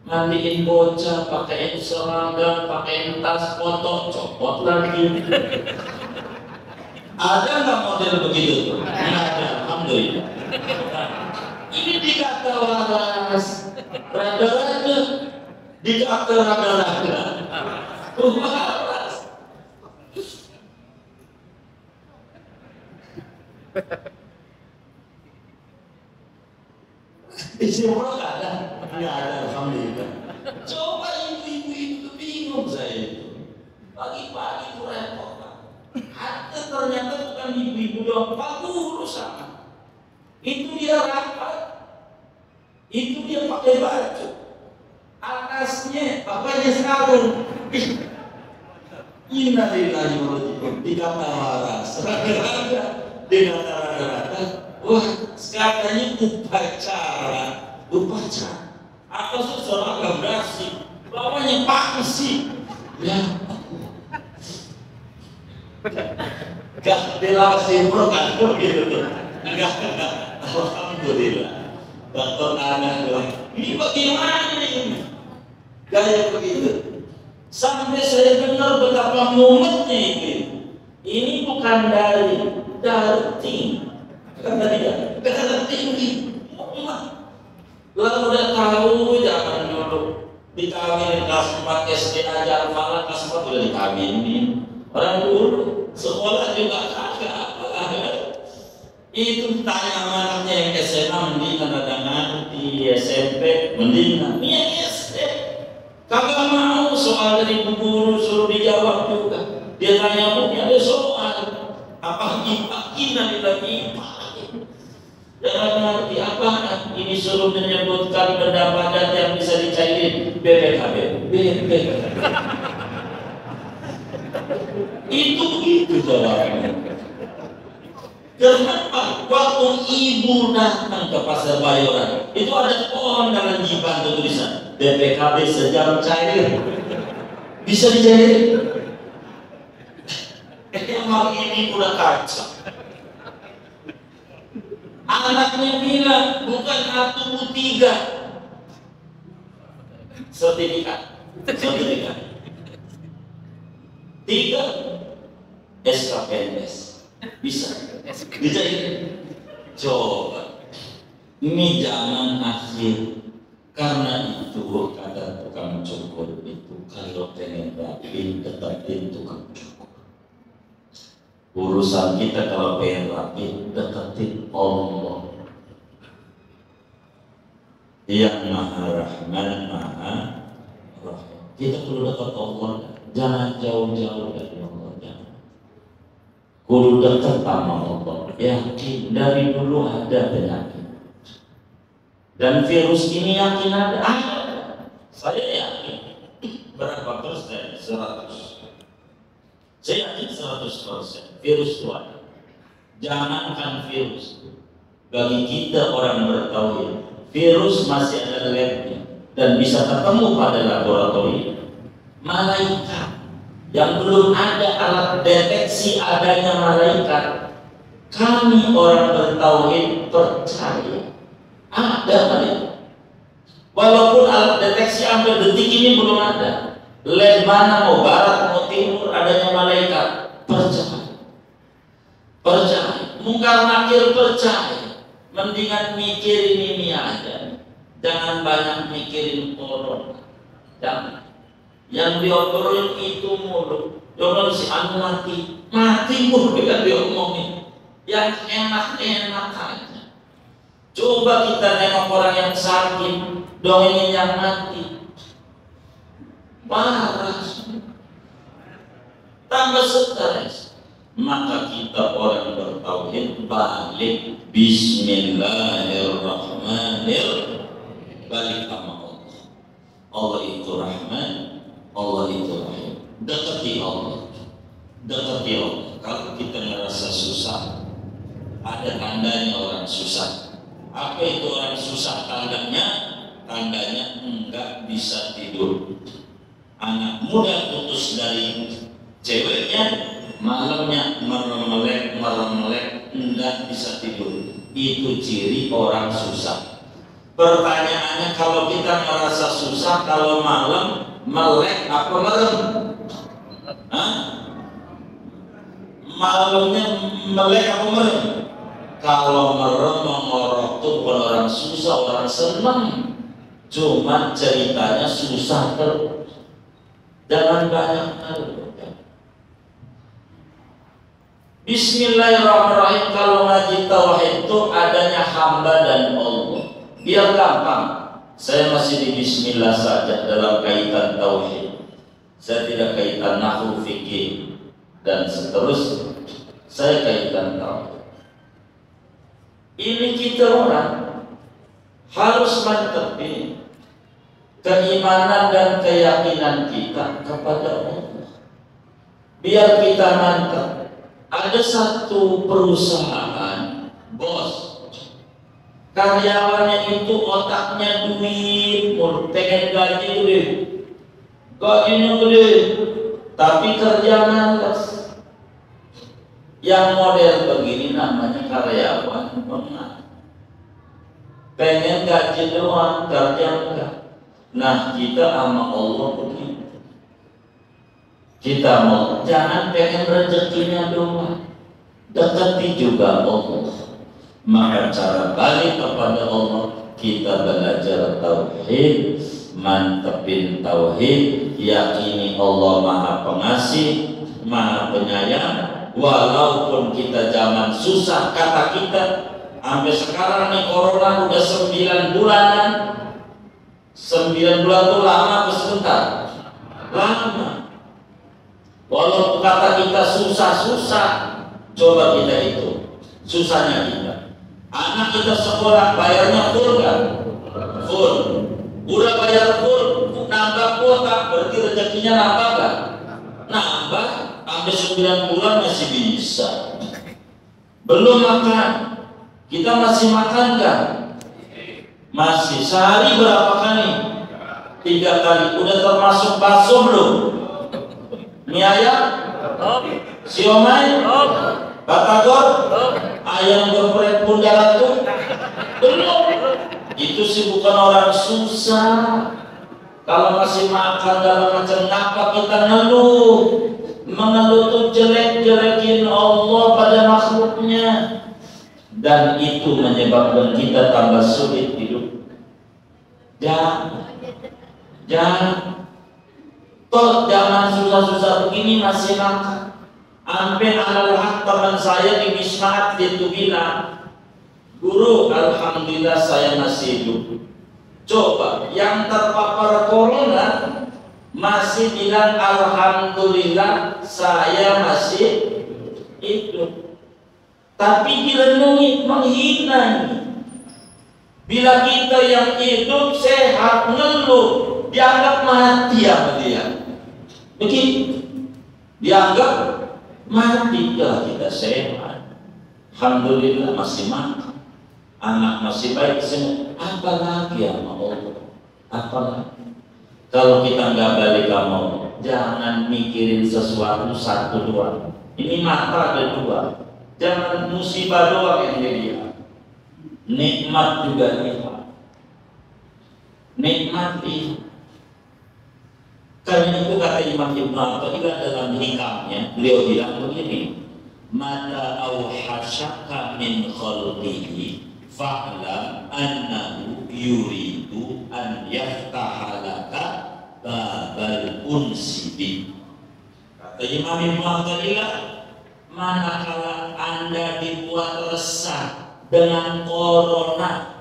Mandiin bocah, pakaiin seragam, pakaiin tas, foto, copot lagi. Ada nggak model begitu? Nggak ada, alhamdulillah. Ini dikata waras, rada-rada. Dikata rada-rada, waras. Di Singapura nggak ada, alhamdulillah. Coba ibu-ibu itu bingung saya itu. Pagi-pagi itu repot Pak. Ada ternyata bukan ibu-ibu doang, Pak Guru sama. Itu dia rapat, itu dia pakai baju, atasnya bapaknya sarung. Innalillahi wa inna dikata waras. Dikata rata-rata. Wah, katanya upacara. Apa sesuatu gambrasi? Bawahnya pakai sih. Ya. Gak dilawasi kan gitu. Enggak. Alhamdulillah. Dokter anak bilang, ini bagaimana ini? Gaya begitu. Sampai saya dengar betapa mumetnya ini. Ini bukan dari tinggi. Kata dia, dari tinggi. Mumet. Lalu udah tahu zaman dulu dikawinin kelas 4 SD aja, malah kelas 4 udah dikawinin. Orang dulu sekolah juga kagak apa. Itu tanya sama anaknya yang SMA mendingan kadang di SMP mendingan. Ini SD. Kagak mau soal dari bu guru suruh dijawab juga. Dia tanya Bu, ada soal apa IPA lagi IPA. Jangan ngerti apa ini suruh menyebutkan benda padat yang bisa dicairin BPKB. Itu jawabannya. Kenapa? Waktu ibu datang ke pasar Bayoran, itu ada pohon dalam jiban tulisan BPKB sejam cair. Bisa dicairin? Emang ini udah kacau. Anaknya bilang bukan A3 sertifikat 3 SKPNS bisa dicairin. Coba ini zaman akhir. Karena itu kata tukang cukur itu, kalau pengen rapi deketin tukang cukur. Urusan kita kalau pengen rapi deketin Allah yang Maha Rahman Maha Rahim. Kita perlu dekat Allah, jangan jauh-jauh dari Allah. Kudu dekat sama Allah. Yakin dari dulu ada penyakit. Dan virus ini yakin ada. Saya yakin. Berapa persen? 100. Saya yakin 100%. Virus itu ada. Jangankan virus. Bagi kita orang bertauhid, virus masih ada labnya dan bisa ketemu pada laboratorium. Malaikat yang belum ada alat deteksi adanya malaikat, kami orang bertauhid percaya ada malaikat. Walaupun alat deteksi sampai detik ini belum ada. Lab mana mau barat mau timur adanya malaikat, percaya. Percaya. Mungkar nakir percaya. Mendingan mikirin ini aja. Jangan banyak mikirin corona. Jangan. Yang diobrolin itu mulu. Jangan si anu mati mulu kan diomongin. Yang enak-enak aja. Coba kita nengok orang yang sakit, dongengin yang mati. Marah. Tambah stres. Maka kita orang bertauhid balik Bismillahirrahmanirrahim. Balik sama Allah. Allah itu Rahman, Allah itu Rahim. Dekati Allah. Dekati Allah. Kalau kita merasa susah, ada tandanya orang susah. Apa itu orang susah tandanya? Tandanya enggak bisa tidur. Anak muda putus dari ceweknya, malamnya meremelek, enggak bisa tidur. Itu ciri orang susah. Pertanyaannya, kalau kita merasa susah, kalau malam melek apa merem? Malamnya melek apa merem? Kalau merem mengorok tuh bukan orang susah, orang senang. Cuma ceritanya susah terus. Jangan banyak terus. Bismillahirrahmanirrahim. Kalau ngaji tauhid itu adanya hamba dan Allah. Biar gampang. Saya masih di Bismillah saja dalam kaitan tauhid. Saya tidak kaitan nahwu, fikih dan seterusnya. Saya kaitan tauhid. Ini kita orang harus mantepin keimanan dan keyakinan kita kepada Allah. biar kita mantap. Ada satu perusahaan, bos, karyawannya itu otaknya duit, pengen gaji gede, gajinya gede, tapi kerja malas. Yang model begini namanya karyawan pemalas. Pengen gaji doang, kerja enggak. Nah, kita sama Allah begitu. Kita mau jangan pengen rezekinya doang, dekati juga Allah. Maka cara balik kepada Allah, kita belajar tauhid, mantepin tauhid, yakini Allah Maha Pengasih, Maha Penyayang. Walaupun kita zaman susah, kata kita sampai sekarang nih corona udah 9 bulanan. 9 bulan itu lama apa sebentar? Lama. Walaupun kata kita susah-susah, coba kita itu susahnya kita. Anak kita sekolah bayarnya full kan? Full. Udah bayar full, nambah kuota, berarti rezekinya nambah kan? Nambah, sampai 9 bulan masih bisa. Belum makan, kita masih makan kan? Masih. Sehari berapa kali? 3 kali. Udah termasuk bakso belum? Mie ayam? Siomay? Batagor? Ayam geprek Bunda Ratu? Belum. Itu sih bukan orang susah. Kalau masih makan dalam macam apa kita ngeluh? Mengeluh tuh jelek-jelekin Allah pada makhluknya. Dan itu menyebabkan kita tambah sulit hidup. Jangan. Toh zaman susah-susah begini masih makan. Sampai anak teman saya di Wisma Atlet itu bilang, guru, alhamdulillah saya masih hidup. Coba yang terpapar corona masih bilang alhamdulillah saya masih hidup. Tapi direnungi menghina. Bila kita yang hidup sehat ngeluh, dianggap mati sama dia. Begitu. Dianggap mati lah kita sehat. Alhamdulillah masih makan. Anak masih baik semua. Apalagi sama Allah. Apalagi. Kalau kita nggak balik sama Allah, jangan mikirin sesuatu satu dua. Ini mata ada dua. Jangan musibah doang yang dilihat. Nikmat juga lihat. Nikmat lihat. Karena itu kata Imam Ibn Athaillah dalam hikamnya, beliau bilang begini, mata auhashaka min khalqihi fa'lam annahu yuridu an yaftahalaka babal unsibi. Kata Imam Ibn Athaillah, manakala Anda dibuat resah dengan corona,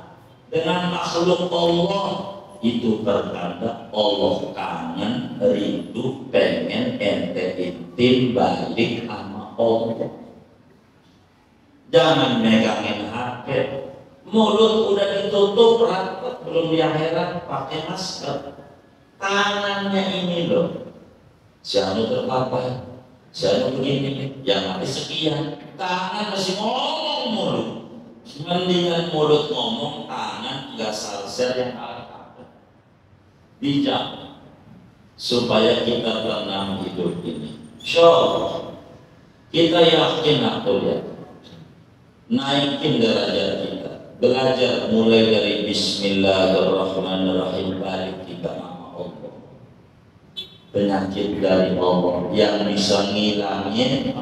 dengan makhluk Allah, itu pertanda Allah kangen, rindu, pengen ente intim balik sama Allah. Jangan megangin HP, mulut udah ditutup rapat, belum di akhirat pakai masker. Tangannya ini loh, jangan terpapar, jangan begini, yang habis sekian, tangan masih ngomong mulut. Mendingan mulut ngomong, tangan nggak salsel yang ada. Bijak supaya kita tenang hidup ini. Insyaallah kita yakin atau ya, naikin derajat kita. Belajar mulai dari Bismillahirrahmanirrahim, balik kita sama Allah. Penyakit dari Allah yang bisa ngilangin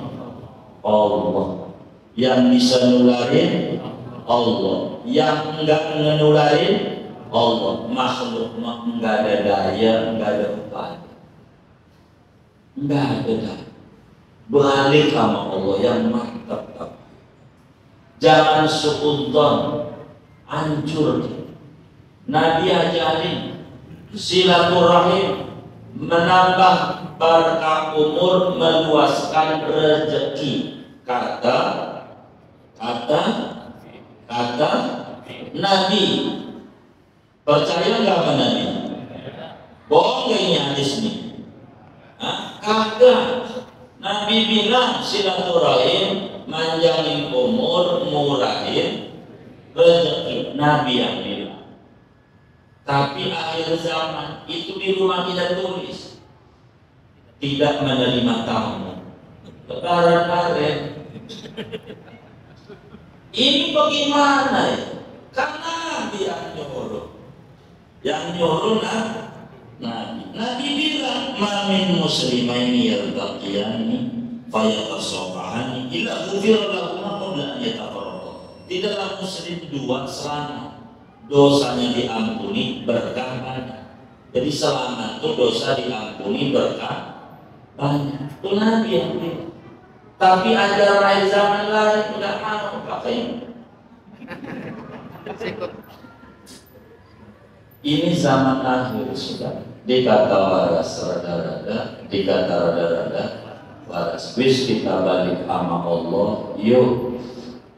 Allah, yang bisa nularin Allah, yang enggak ngenularin Allah. Makhluk enggak ada daya, enggak ada upaya, enggak ada daya. Balik sama Allah yang mantap. Jangan suudzon, hancur. Nabi ajarin silaturahim, menambah berkah umur, meluaskan rezeki. Kata Nabi. Percaya nggak sama Nabi? Bohong nggak ini hadis nih? Kagak. Nabi bilang silaturahim, manjangin umur, murahin rezeki. Nabi yang bilang. Tapi akhir zaman itu di rumah kita tulis tidak menerima tamu. Lebaran kemarin. Ini bagaimana ya? Karena Nabi yang nyuruh. Yang nyuruh Nabi. Nabi bilang, "Mamin muslimaini yaltaqiyani fayatasafahani illa ghufira lahuma qabla an yatafarraqa." Tidaklah muslim dua selamat, dosanya diampuni berkah banyak. Jadi selamat itu dosa diampuni berkah banyak. Itu Nabi yang bilang. Tapi ada lain zaman lain nggak mau pakai ini. Ini zaman akhir sudah. Dikata waras rada-rada, dikata rada-rada waras. Wis kita balik sama Allah. Yuk,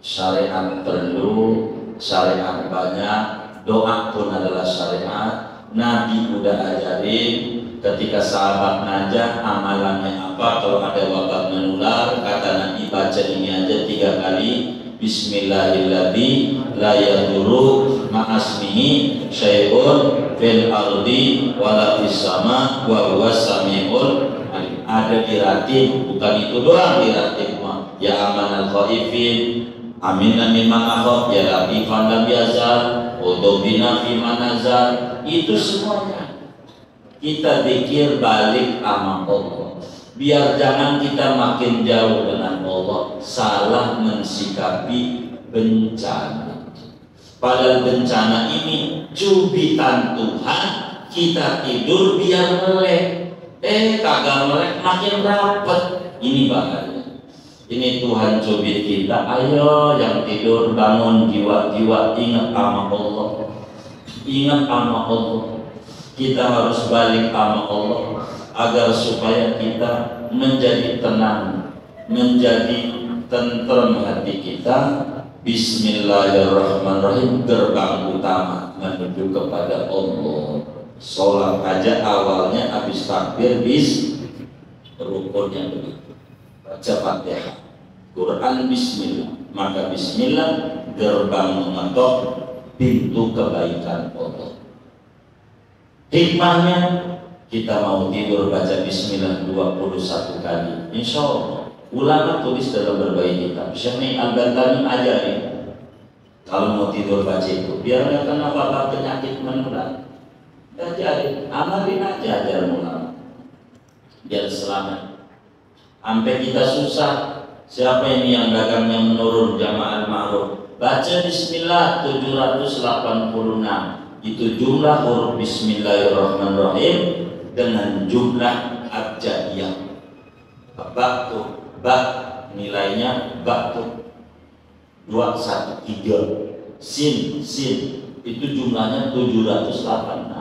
syariat perlu, syariat banyak, doa pun adalah syariat. Nabi udah ajarin ketika sahabat ngajak amalannya apa kalau ada wabah menular, kata Nabi baca ini aja 3 kali. Bismillahirrahmanirrahim, la yadurru ma'asmihi syai'un fil ardi wala fis sama wa huwas samiul alim. Ada diratib, bukan itu doang diratib mah. Ya amanal khaifin, aminna mimma akhaf, ya latifan lam yazal, udubina fi manazal. Itu semuanya kita pikir balik sama Allah, biar jangan kita makin jauh dengan Allah, salah mensikapi bencana. Padahal bencana ini cubitan Tuhan, kita tidur biar melek. Kagak melek makin rapet. Ini bahaya. Ini Tuhan cubit kita. Ayo yang tidur bangun, jiwa-jiwa ingat sama Allah. Ingat sama Allah. Kita harus balik sama Allah agar supaya kita menjadi tenang, menjadi tentrem hati kita. Bismillahirrahmanirrahim, gerbang utama menuju kepada Allah. Sholat aja awalnya habis takbir rukunnya begitu. Baca Fatihah, Quran bismillah. Maka bismillah gerbang mengetok pintu kebaikan Allah. Hikmahnya kita mau tidur baca bismillah 21 kali. Insya Allah. Ulama tulis dalam berbagai kitab. Syekh Al-Bantani ajarin kalau mau tidur baca itu biar nggak kena wabah penyakit menular. Ajarin, amalin aja ajaran ulama biar selamat. Sampai kita susah. Siapa ini yang dagangnya menurun jamaah ma'ruf? Baca bismillah 786. Itu jumlah huruf bismillahirrahmanirrahim dengan jumlah abjadiyah. Bak tuh, bak nilainya bak tuh 213. Sin itu jumlahnya 786.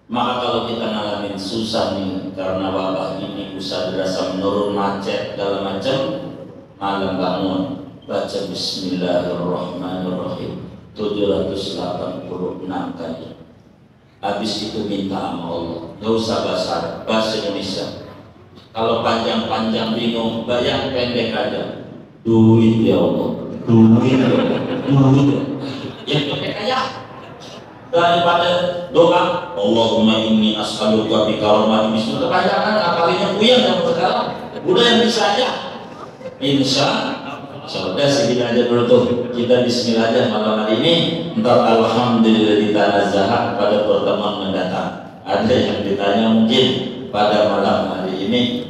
Maka kalau kita ngalamin susah nih karena wabah ini, usaha dirasa menurun, macet segala macam, malam bangun baca bismillahirrahmanirrahim 786 kali. Habis itu minta sama Allah. Gak usah bahasa Indonesia. Kalau panjang-panjang bingung, bayang pendek aja. Duit ya Allah, duit ya Allah, duit ya. Yang pendek aja. Daripada doa Allahumma inni as'aluka bi karamati bismillah, kepanjangan apalnya puyeng yang sekarang. Udah yang bisa aja. Insya Allah segini aja dulu tuh. Kita bismillah aja malam hari ini. Ntar alhamdulillah ditanazah pada pertemuan mendatang. Ada yang ditanya mungkin pada malam hari ini.